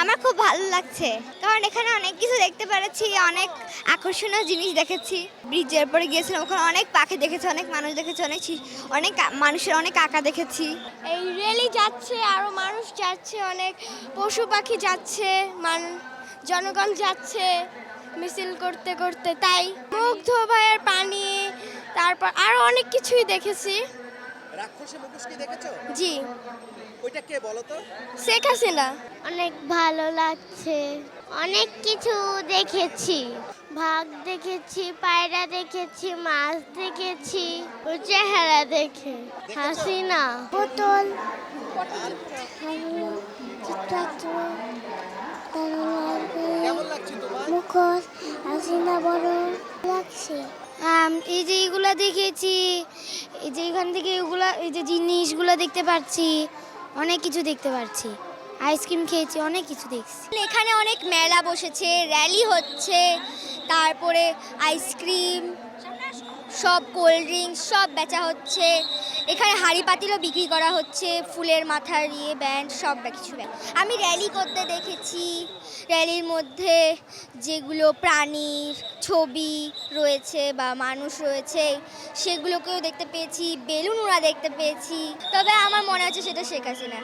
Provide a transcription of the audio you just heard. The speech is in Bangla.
আমার খুব ভালো লাগছে, কারণ এখানে অনেক কিছু দেখতে পেরেছি, অনেক আকর্ষণীয় জিনিস দেখেছি। ব্রিজের পরে গিয়েছিলাম, ওখানে অনেক পাখি দেখেছি, অনেক মানুষ দেখেছি, অনেক মানুষের অনেক আঁকা দেখেছি। এই রেলি যাচ্ছে, আরো মানুষ যাচ্ছে, অনেক পশু পাখি যাচ্ছে, জনগণ যাচ্ছে মিছিল করতে করতে। তাই মুগ্ধ ভাইয়ের পানি, তারপর আরো অনেক কিছুই দেখেছি। রাক্ষসের মুখোশ কি দেখেছো? জি, ওইটা কে বলো তো? শেখ হাসিনা। অনেক ভালো লাগছে, অনেক কিছু দেখেছি, বাঘ দেখেছি, পায়রা দেখেছি, মাছ দেখেছি, ওর চেহারা দেখে হাসিনা বোতল চিত্রাত্র কেমন লাগছে তোমার? মুখোশ হাসিনা বড় লাগছে। এই যে এইগুলা দেখেছি, এই যে এখান থেকে এগুলা, এই যে জিনিসগুলো দেখতে পাচ্ছি, অনেক কিছু দেখতে পাচ্ছি। আইসক্রিম খেয়েছি, অনেক কিছু দেখছি। এখানে অনেক মেলা বসেছে, র্যালি হচ্ছে, তারপরে আইসক্রিম, সব কোল্ড ড্রিঙ্কস সব বেচা হচ্ছে। এখানে হাঁড়ি পাতিলও বিক্রি করা হচ্ছে, ফুলের মাথার ব্যান্ড সব কিছু। আমি র্যালি করতে দেখেছি, র্যালির মধ্যে যেগুলো প্রাণীর ছবি রয়েছে বা মানুষ রয়েছে সেগুলোকেও দেখতে পেয়েছি, বেলুন ওড়া দেখতে পেয়েছি। তবে আমার মনে হচ্ছে সেটা শেখ হাসিনা।